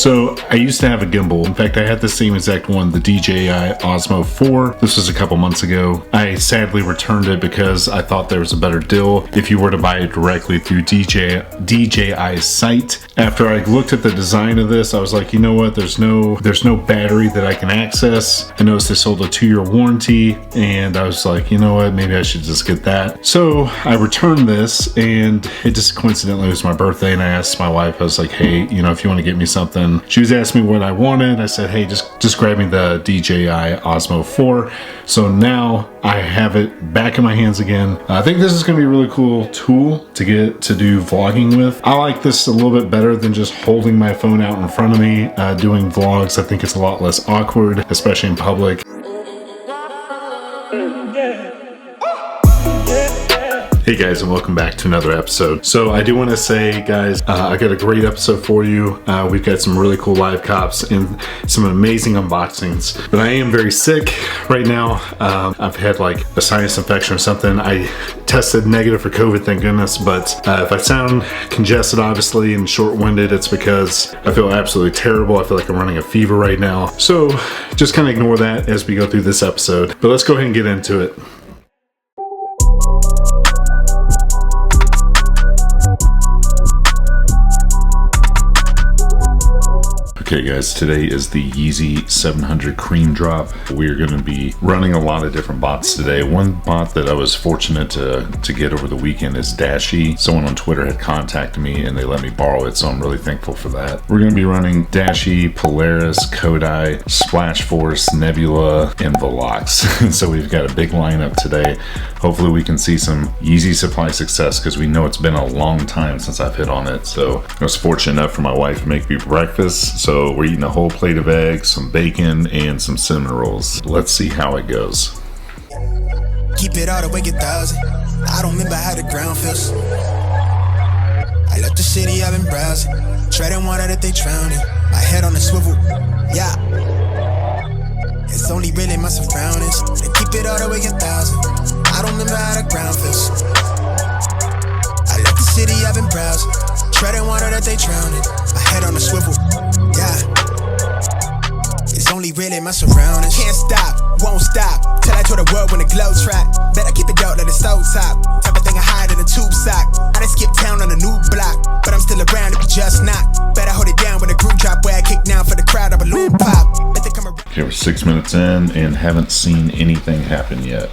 So I used to have a gimbal. In fact, I had the same exact one, the DJI Osmo 4. This was a couple months ago. I sadly returned it because I thought there was a better deal if you were to buy it directly through DJI's site. After I looked at the design of this, I was like, you know what? There's no battery that I can access. I noticed they sold a 2-year warranty, and I was like, you know what? Maybe I should just get that. So I returned this, and it just coincidentally was my birthday, and I asked my wife, I was like, hey, you know, if you want to get me something. She was asking me what I wanted. I said, hey, just grab me the DJI Osmo 4. So now I have it back in my hands again. I think this is going to be a really cool tool to get to do vlogging with. I like this a little bit better than just holding my phone out in front of me doing vlogs. I think it's a lot less awkward, especially in public. Hey guys, and welcome back to another episode. So I do want to say, guys, I got a great episode for you. We've got some really cool live cops and some amazing unboxings. But I am very sick right now. I've had like a sinus infection or something. I tested negative for COVID, thank goodness. But if I sound congested, obviously, and short-winded, it's because I feel absolutely terrible. I feel like I'm running a fever right now. So just kind of ignore that as we go through this episode. But let's go ahead and get into it. Okay guys, today is the Yeezy 700 cream drop. We're going to be running a lot of different bots today. One bot that I was fortunate to get over the weekend is Dashy. Someone on Twitter had contacted me and they let me borrow it, so I'm really thankful for that. We're going to be running Dashy, Polaris, Kodai, Splash Force, Nebula, and Velox. So we've got a big lineup today. Hopefully we can see some Yeezy supply success because we know it's been a long time since I've hit on it. So I was fortunate enough for my wife to make me breakfast. So we're eating a whole plate of eggs, some bacon, and some cinnamon rolls. Let's see how it goes. Keep it all the way 1,000. I don't remember how the ground feels. I left the city, I've been browsing. Treading water that they drown in. My head on a swivel, yeah. It's only really my surroundings. They keep it all the way 1,000. I don't remember how the ground feels. I left the city, I've been browsing. Treading water that they drown in. My head on a swivel, yeah. It's only really my surroundings. Can't stop, won't stop. Till I tour the world when the glow track. Better keep it dope like the stove top. Type of thing I hide in a tube sock. I done skip town on a new block, but I'm still around if you just not. Better hold it down with a group drop where I kick down for the crowd, a balloon pop. Okay, we're 6 minutes in and haven't seen anything happen yet.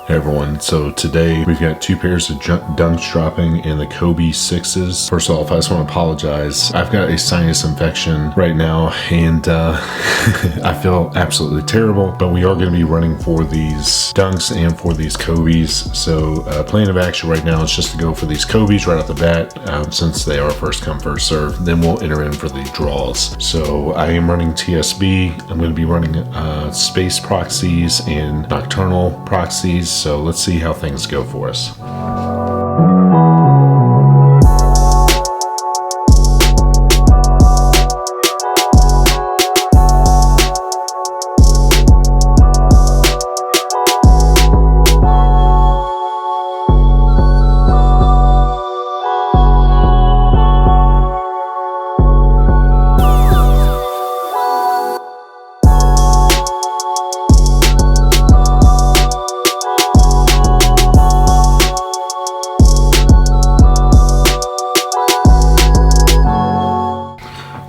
Hey everyone, so today we've got 2 pairs of dunks dropping in the Kobe 6s. First off, I just want to apologize. I've got a sinus infection right now and I feel absolutely terrible, but we are going to be running for these dunks and for these Kobe's. So plan of action right now is just to go for these Kobe's right off the bat since they are first come first serve. Then we'll enter in for the draws. So I am running TSB. I'm going to be running space proxies and nocturnal proxies. So let's see how things go for us.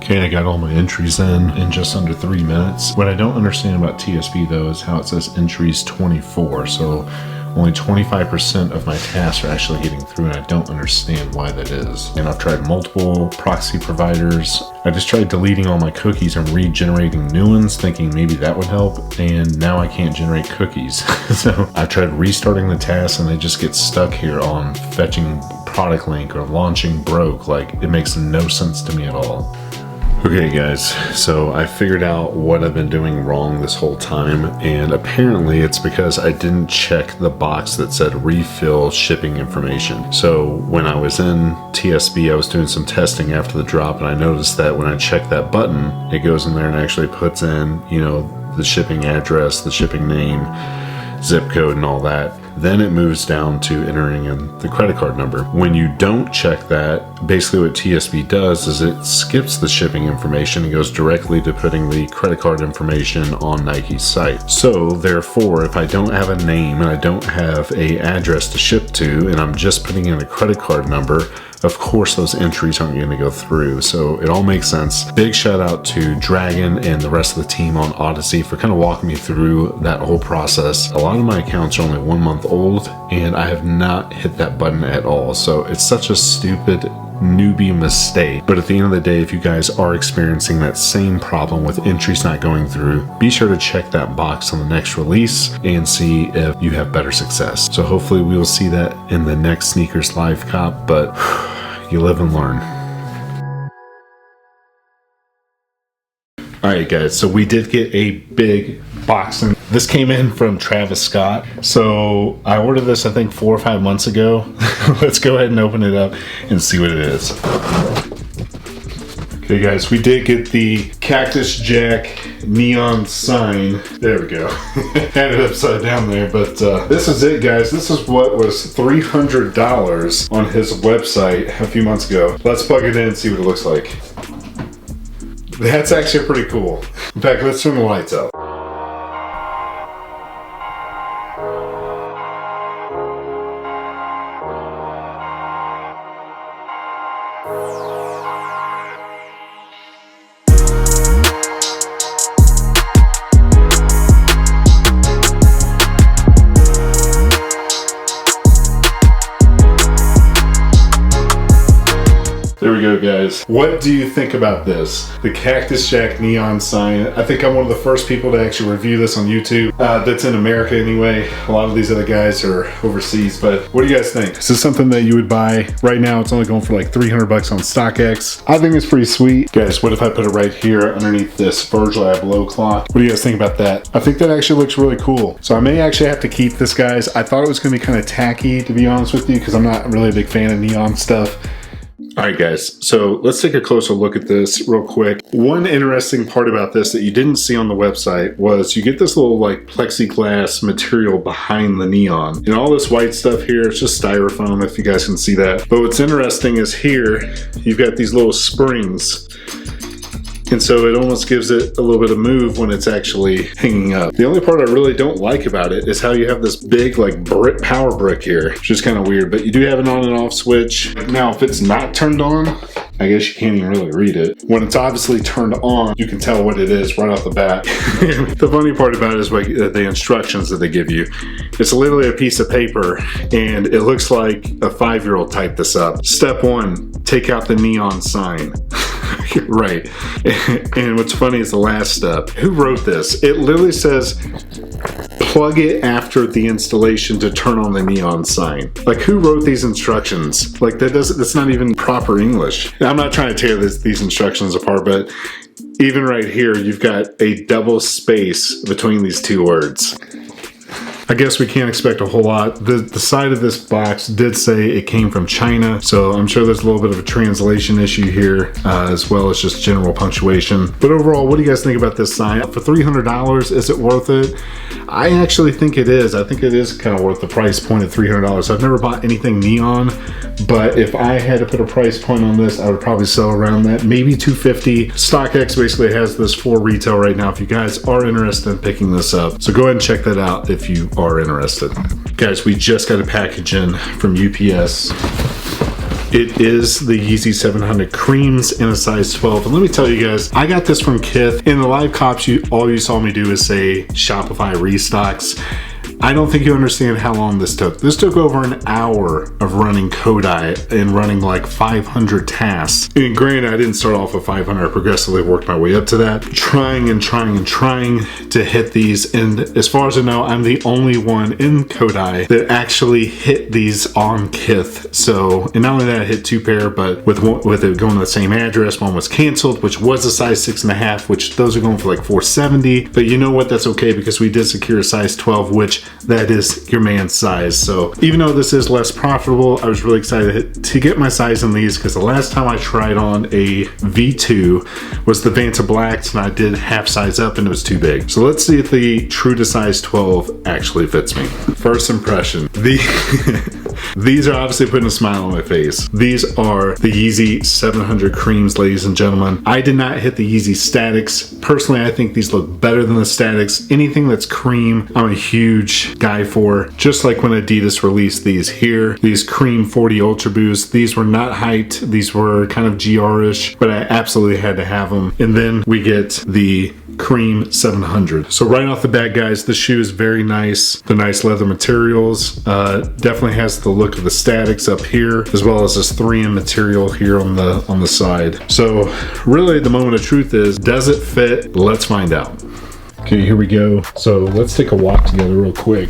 Okay, I got all my entries in just under 3 minutes. What I don't understand about TSB though is how it says entries 24. So only 25% of my tasks are actually getting through, and I don't understand why that is. And I've tried multiple proxy providers. I just tried deleting all my cookies and regenerating new ones, thinking maybe that would help, and now I can't generate cookies. So I tried restarting the task and they just get stuck here on fetching product link or launching broke. Like, it makes no sense to me at all. Okay guys, so I figured out what I've been doing wrong this whole time, and apparently it's because I didn't check the box that said refill shipping information. So when I was in TSB, I was doing some testing after the drop, and I noticed that when I check that button, it goes in there and actually puts in, you know, the shipping address, the shipping name, zip code and all that. Then it moves down to entering in the credit card number. When you don't check that, basically what TSB does is it skips the shipping information and goes directly to putting the credit card information on Nike's site. So therefore, if I don't have a name and I don't have a address to ship to, and I'm just putting in a credit card number, of course those entries aren't going to go through. So it all makes sense. Big shout out to Dragon and the rest of the team on Odyssey for kind of walking me through that whole process. A lot of my accounts are only 1 month old and I have not hit that button at all. So it's such a stupid newbie mistake. But at the end of the day, if you guys are experiencing that same problem with entries not going through, be sure to check that box on the next release and see if you have better success. So hopefully we will see that in the next Sneakers Live Cop, but you live and learn. All right guys, so we did get a big box, and this came in from Travis Scott. So I ordered this I think 4 or 5 months ago. Let's go ahead and open it up and see what it is. Okay guys, we did get the Cactus Jack neon sign. There we go. Had it upside down there, but this is it guys. This is what was $300 on his website a few months ago. Let's plug it in and see what it looks like. That's actually pretty cool. In fact, let's turn the lights out. There we go guys. What do you think about this? The Cactus Jack neon sign. I think I'm one of the first people to actually review this on YouTube. That's in America anyway. A lot of these other guys are overseas, but what do you guys think? Is this something that you would buy? Right now it's only going for like 300 bucks on StockX. I think it's pretty sweet. Guys, what if I put it right here underneath this Virgil Abloh clock? What do you guys think about that? I think that actually looks really cool. So I may actually have to keep this guys. I thought it was gonna be kind of tacky, to be honest with you, because I'm not really a big fan of neon stuff. All right guys, so let's take a closer look at this real quick. One interesting part about this that you didn't see on the website was you get this little like plexiglass material behind the neon. And all this white stuff here, it's just styrofoam if you guys can see that. But what's interesting is here, you've got these little springs. And so it almost gives it a little bit of move when it's actually hanging up. The only part I really don't like about it is how you have this big like power brick here, which is kind of weird, but you do have an on and off switch. Now, if it's not turned on, I guess you can't even really read it. When it's obviously turned on, you can tell what it is right off the bat. The funny part about it is like the instructions that they give you. It's literally a piece of paper and it looks like a 5-year-old typed this up. Step 1, take out the neon sign. Right. And what's funny is the last step. Who wrote this? It literally says plug it after the installation to turn on the neon sign. Like, who wrote these instructions? Like, that's not even proper English. I'm not trying to tear these instructions apart, but even right here, you've got a double space between these two words. I guess we can't expect a whole lot. The side of this box did say it came from China, so I'm sure there's a little bit of a translation issue here, as well as just general punctuation. But overall, what do you guys think about this sign? For $300, is it worth it? I actually think it is. I think it is kind of worth the price point at $300. I've never bought anything neon, but if I had to put a price point on this, I would probably sell around that, maybe $250. StockX basically has this for retail right now if you guys are interested in picking this up. So go ahead and check that out if you are interested. Guys, we just got a package in from UPS. It is the Yeezy 700 creams in a size 12. And let me tell you guys, I got this from Kith. In the live cops, all you saw me do is say Shopify restocks. I don't think you understand how long this took. This took over an hour of running Kodai and running like 500 tasks. And granted, I didn't start off with 500. I progressively worked my way up to that. Trying to hit these. And as far as I know, I'm the only one in Kodai that actually hit these on Kith. So, and not only that, I hit 2 pair, but with it going to the same address, one was canceled, which was a size 6.5, which those are going for like $470. But you know what? That's okay because we did secure a size 12, which that is your man's size. So even though this is less profitable, I was really excited to get my size in these because the last time I tried on a V2 was the Vanta Blacks and I did half size up and it was too big. So let's see if the true to size 12 actually fits me. First impression, these are obviously putting a smile on my face. These are the Yeezy 700 creams, ladies and gentlemen. I did not hit the Yeezy statics. Personally, I think these look better than the statics. Anything that's cream, I'm a huge guy for. Just like when Adidas released these here, these cream 40 Ultra Boost. These were not hyped. These were kind of GR-ish, but I absolutely had to have them. And then we get the cream 700. So right off the bat, guys, the shoe is very nice. The nice leather materials. Definitely has the look of the statics up here, as well as this 3M material here on the side. So really the moment of truth is, does it fit? Let's find out. Okay, here we go. So let's take a walk together real quick.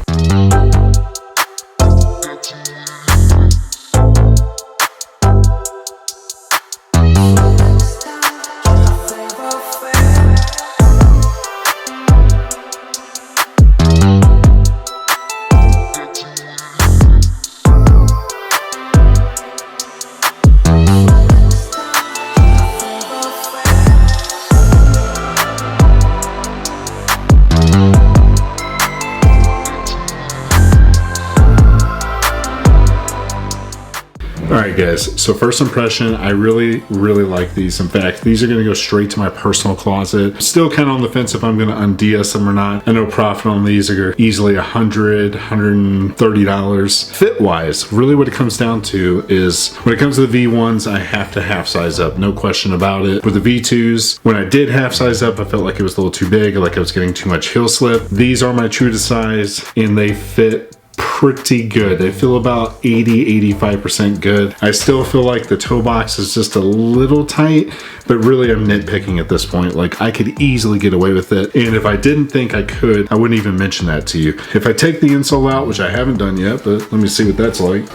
Alright guys, so first impression, I really like these. In fact, these are going to go straight to my personal closet. Still kind of on the fence if I'm going to unds them or not. I know profit on these are easily $100, $130. Fit wise, really what it comes down to is when it comes to the V1s, I have to half size up, no question about it. With the V2s, when I did half size up, I felt like it was a little too big, like I was getting too much heel slip. These are my true to size and they fit pretty good. They feel about 80-85% good. I still feel like the toe box is just a little tight, but really I'm nitpicking at this point. Like I could easily get away with it, and if I didn't think I could, I wouldn't even mention that to you. If I take the insole out, which I haven't done yet, but let me see what that's like.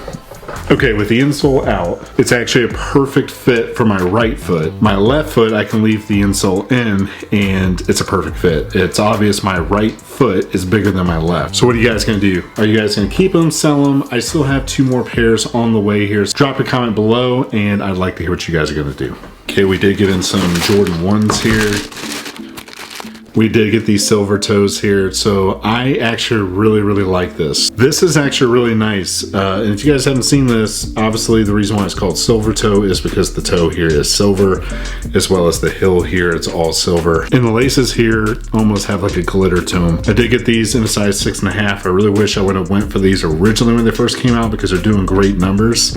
Okay, with the insole out, it's actually a perfect fit for my right foot. My left foot, I can leave the insole in and it's a perfect fit. It's obvious my right foot is bigger than my left. So what are you guys gonna do? Are you guys gonna keep them, sell them? I still have 2 more pairs on the way here. So drop a comment below and I'd like to hear what you guys are gonna do. Okay, we did get in some Jordan 1s here. We did get these silver toes here, so I actually really like this. This is actually really nice, and if you guys haven't seen this, obviously the reason why it's called silver toe is because the toe here is silver, as well as the heel here, it's all silver. And the laces here almost have like a glitter to them. I did get these in a size 6.5. I really wish I would have went for these originally when they first came out because they're doing great numbers.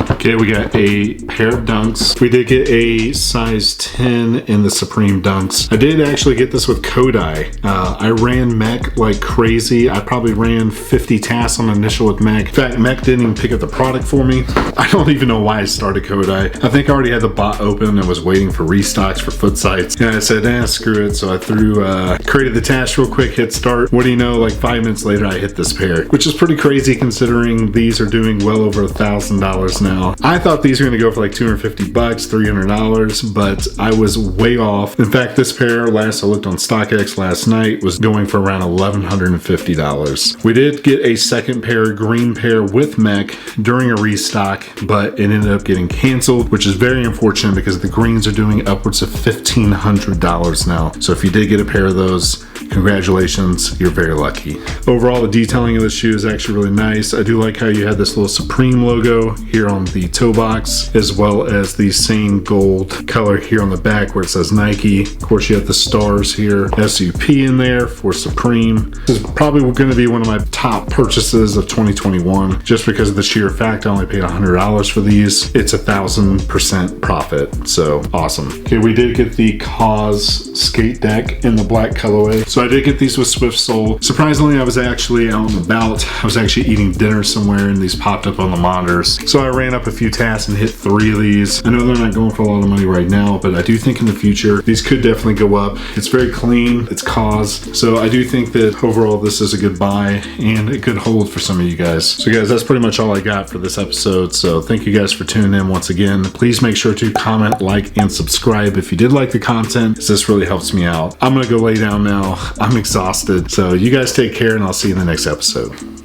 Okay, we got a pair of dunks. We did get a size 10 in the Supreme dunks. I did actually get this with Kodai. I ran Mech like crazy. I probably ran 50 tasks on initial with Mech. In fact, Mech didn't even pick up the product for me. I don't even know why I started Kodai. I think I already had the bot open and was waiting for restocks for foot sites. And I said, screw it. So I created the task real quick, hit start. What do you know, like 5 minutes later, I hit this pair, which is pretty crazy considering these are doing well over $1,000 now. I thought these were gonna go for like $250, $300, but I was way off. In fact, this pair, last I looked on StockX last night, was going for around $1,150. We did get a second pair, green pair with Mech during a restock, but it ended up getting canceled, which is very unfortunate because the greens are doing upwards of $1,500 now. So if you did get a pair of those, congratulations, you're very lucky. Overall, the detailing of the shoe is actually really nice. I do like how you have this little Supreme logo here on the toe box, as well as the same gold color here on the back where it says Nike. Of course, you have the stars here, SUP in there for Supreme. This is probably going to be one of my top purchases of 2021, just because of the sheer fact I only paid $100 for these. It's 1,000% profit, so awesome. Okay, we did get the Cause skate deck in the black colorway. So I did get these with Swift Sole. Surprisingly, I was actually out and about. I was actually eating dinner somewhere and these popped up on the monitors. So I ran up a few tasks and hit 3 of these. I know they're not going for a lot of money right now, but I do think in the future, these could definitely go up. It's very clean, it's Cause. So I do think that overall this is a good buy and a good hold for some of you guys. So guys, that's pretty much all I got for this episode. So thank you guys for tuning in once again. Please make sure to comment, like, and subscribe if you did like the content, as this really helps me out. I'm gonna go lay down now. I'm exhausted. So you guys take care and I'll see you in the next episode.